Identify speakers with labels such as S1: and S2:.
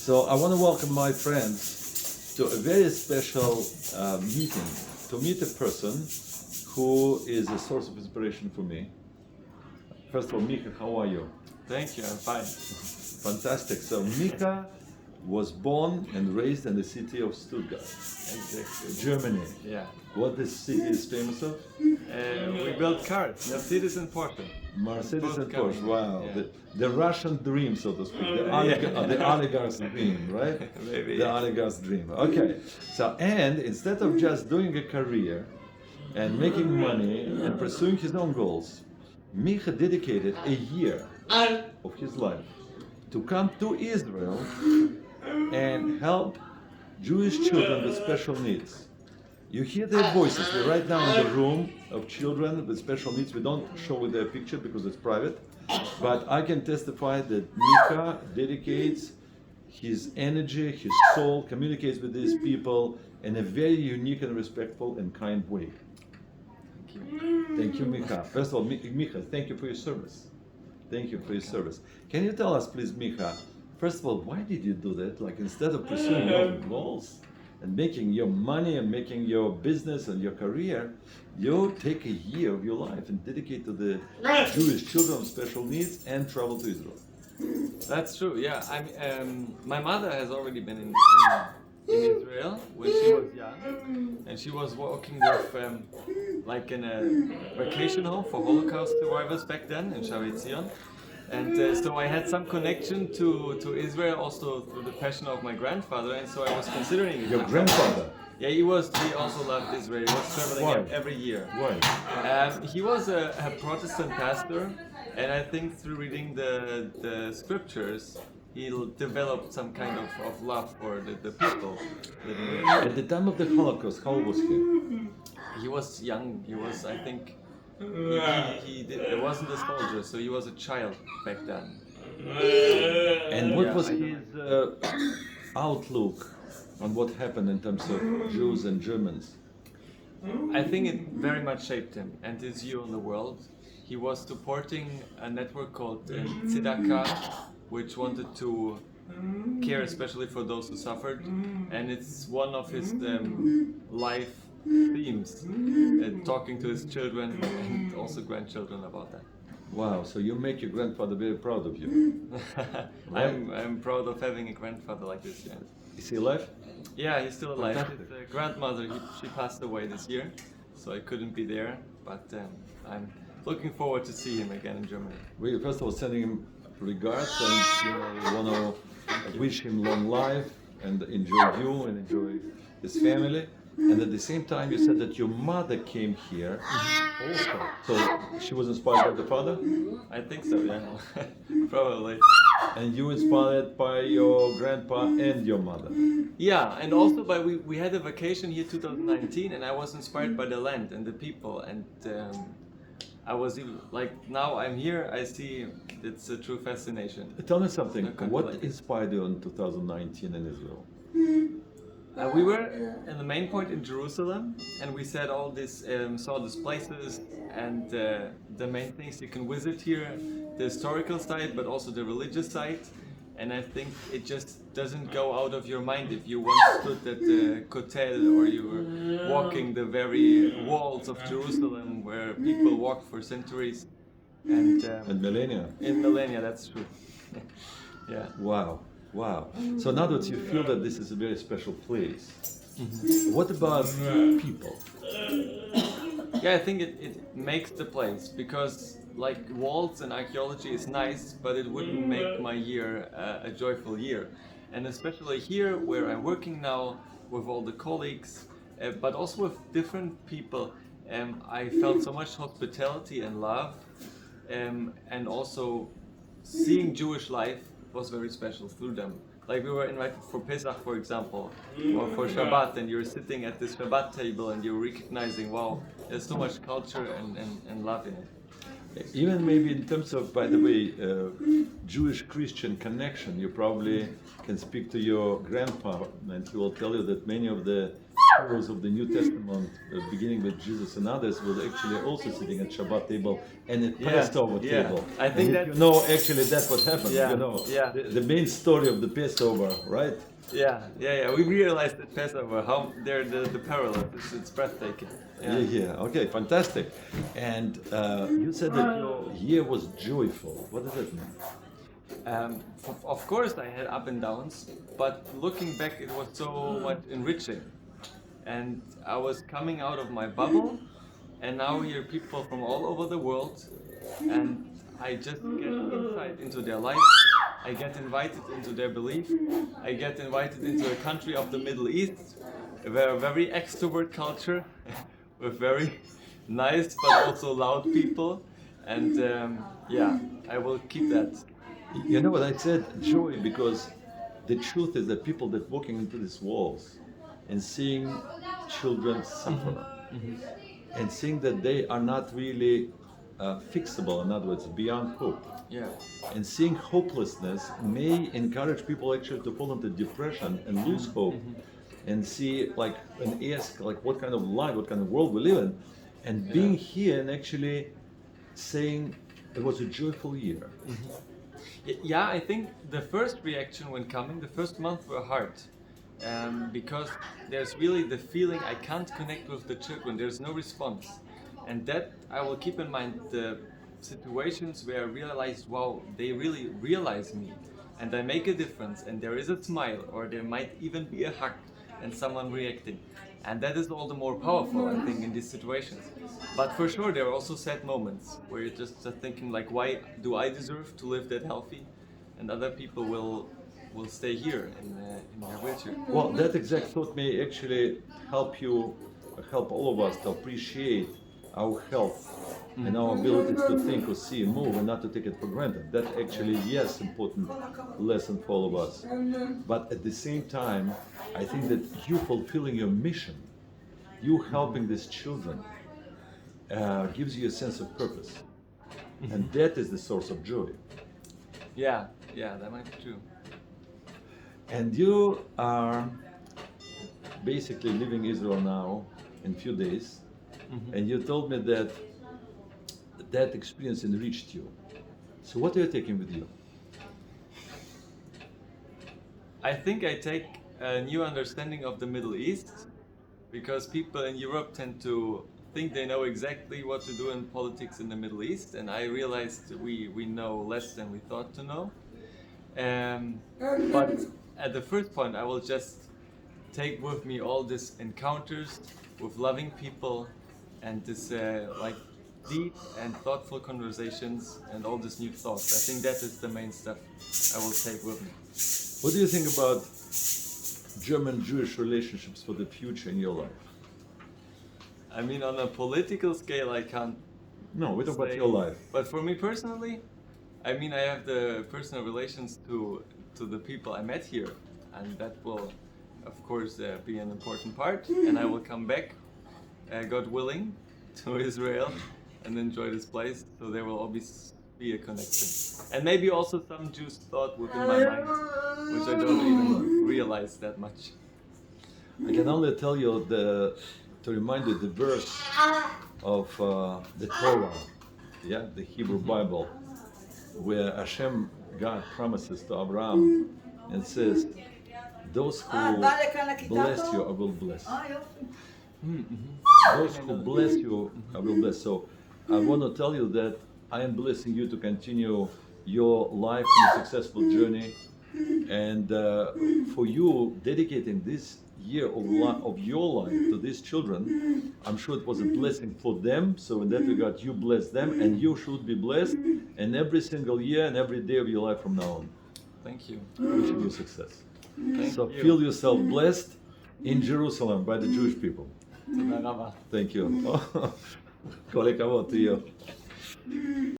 S1: So I want to welcome my friends to a very special meeting, to meet a person who is a source of inspiration for me. First of all, Micha, how are you?
S2: Thank you, I'm fine.
S1: Fantastic. So Micha was born and raised in the city of Stuttgart,
S2: Exactly.
S1: Germany.
S2: Yeah.
S1: What this city is famous of?
S2: We built cars, Mercedes and Porsche.
S1: Mercedes and
S2: Both
S1: Porsche.
S2: coming.
S1: Wow,
S2: Yeah.
S1: the Russian dream, so to speak, the,
S2: Yeah.
S1: the oligarch's dream, right?
S2: Maybe.
S1: The oligarch's dream. Okay. So, and instead of just doing a career and making money and pursuing his own goals, Micha dedicated a year of his life to come to Israel and help Jewish children with special needs. You hear their voices. We're right now in the room of children with special needs. We don't show their picture because it's private. But I can testify that Micha dedicates his energy, his soul, communicates with these people in a very unique and respectful and kind way. Thank you, Micha. First of all, Micha, thank you for your service. Thank you for your service. Can you tell us, please, Micha, first of all, why did you do that? Like, instead of pursuing your goals and making your money and making your business and your career, you take a year of your life and dedicate to the Jewish children with special needs and travel to Israel.
S2: That's true, yeah. My mother has already been in Israel when she was young, and she was working with like in a vacation home for Holocaust survivors back then in Shavet Zion. And so I had some connection to Israel also through the passion of my grandfather, and so I was considering it.
S1: Your grandfather?
S2: Yeah, he also loved Israel. He was traveling
S1: Why?
S2: every year.
S1: Why?
S2: He was a Protestant pastor, and I think through reading the scriptures, he developed some kind of love for the people living there.
S1: At the time of the Holocaust, how old was he?
S2: He was young. He was, I think, he wasn't a soldier, so he was a child back then.
S1: And what
S2: Yeah,
S1: was
S2: I
S1: his outlook on what happened in terms of Jews and Germans?
S2: I think it very much shaped him and his view on the world. He was supporting a network called Tzedakah, which wanted to care especially for those who suffered, and it's one of his life themes, talking to his children and also grandchildren about that.
S1: Wow, so you make your grandfather very proud of you.
S2: I'm proud of having a grandfather like this. Yeah.
S1: Is he alive?
S2: Yeah, he's still alive.
S1: Fantastic.
S2: His grandmother, she passed away this year, so I couldn't be there. But I'm looking forward to see him again in Germany.
S1: We first of all sending him regards and we want to wish him long life and enjoy you and enjoy his family. And at the same time, you said that your mother came here also. So she was inspired by the father?
S2: I think so, yeah. Probably.
S1: And you inspired by your grandpa and your mother?
S2: Yeah, and also we had a vacation here 2019, and I was inspired by the land and the people, and I was even, like, now I'm here, I see it's a true fascination.
S1: Tell me something. What
S2: Like it.
S1: inspired you in 2019 in Israel?
S2: We were in the main point in Jerusalem, and we said all this, saw these places and the main things you can visit here, the historical side, but also the religious side. And I think it just doesn't go out of your mind if you once stood at the Kotel or you were walking the very walls of Jerusalem where people walked for centuries. And
S1: millennia.
S2: in millennia, that's true. Yeah.
S1: Wow, wow. So now that you feel that this is a very special place, what about people?
S2: Yeah, I think it makes the place, because like walls and archaeology is nice, but it wouldn't make my year a joyful year. And especially here where I'm working now with all the colleagues, but also with different people, I felt so much hospitality and love, and also seeing Jewish life was very special through them. Like we were invited for Pesach, for example, or for Shabbat, and you're sitting at this Shabbat table and you're recognizing, wow, there's so much culture and love in it.
S1: Even maybe in terms of, by the way, Jewish-Christian connection, you probably can speak to your grandpa and he will tell you that many of the heroes of the New Testament, beginning with Jesus and others, were actually also sitting at Shabbat table and at
S2: Yeah,
S1: Passover
S2: yeah.
S1: table.
S2: I think
S1: and
S2: that-
S1: you know, actually, that's what happened.
S2: Yeah,
S1: You know,
S2: yeah.
S1: the main story of the Passover, right?
S2: Yeah. We realized at Passover how there the parallel. It's breathtaking.
S1: Yeah. Okay, fantastic. And you said that your year was joyful. What does that mean?
S2: Of course, I had up and downs, but looking back, it was so much enriching. And I was coming out of my bubble, and now here people from all over the world, and I just get insight into their life. I get invited into their belief. I get invited into a country of the Middle East, a very extrovert culture, with very nice but also loud people. And I will keep that.
S1: You know what I said? Joy, because the truth is that people that walking into these walls and seeing children suffer and seeing that they are not really fixable, in other words, beyond hope.
S2: Yeah.
S1: And seeing hopelessness may encourage people actually to fall into depression and lose hope and see like and ask like what kind of life, what kind of world we live in. And being here and actually saying it was a joyful year.
S2: Yeah, I think the first reaction when coming, the first month were hard. Because there's really the feeling I can't connect with the children, there's no response. And that I will keep in mind the situations where I realized, wow, they really realize me and I make a difference and there is a smile or there might even be a hug and someone reacting. And that is all the more powerful, I think, in these situations. But for sure, there are also sad moments where you're just thinking, like, why do I deserve to live that healthy, and other people will stay here in their wheelchair.
S1: Well, that exact thought may actually help all of us to appreciate our health and our abilities to think or see and move and not to take it for granted. That actually, yes, important lesson for all of us. But at the same time, I think that you fulfilling your mission, you helping these children, gives you a sense of purpose. And that is the source of joy.
S2: Yeah, that might be true.
S1: And you are basically leaving Israel now in a few days. And you told me that that experience enriched you. So what are you taking with you?
S2: I think I take a new understanding of the Middle East, because people in Europe tend to think they know exactly what to do in politics in the Middle East, and I realized we know less than we thought to know. But at the first point, I will just take with me all these encounters with loving people and this like deep and thoughtful conversations and all these new thoughts. I think that is the main stuff I will take with me.
S1: What do you think about German-Jewish relationships for the future in your life?
S2: I mean, on a political scale, I can't.
S1: No, we talk about
S2: say-
S1: your life.
S2: But for me personally, I mean, I have the personal relations to the people I met here, and that will, of course, be an important part. And I will come back, God willing, to Israel and enjoy this place. So there will always be a connection, and maybe also some Jews thought within my mind, which I don't even realize that much.
S1: I can only tell you to remind you the verse of the Torah, the Hebrew Bible, where Hashem, God promises to Abraham and says, those who bless you, I will bless. Those who bless you, I will bless. So I want to tell you that I am blessing you to continue your life in a successful journey, and for you dedicating this year of your life to these children, I'm sure it was a blessing for them. So in that regard, you bless them, and you should be blessed. And every single year and every day of your life from now on,
S2: Thank you.
S1: wishing you success.
S2: Thank
S1: So
S2: you.
S1: feel yourself blessed in Jerusalem by the Jewish people.
S2: תודה רבה.
S1: Thank you. כל הכבוד to you.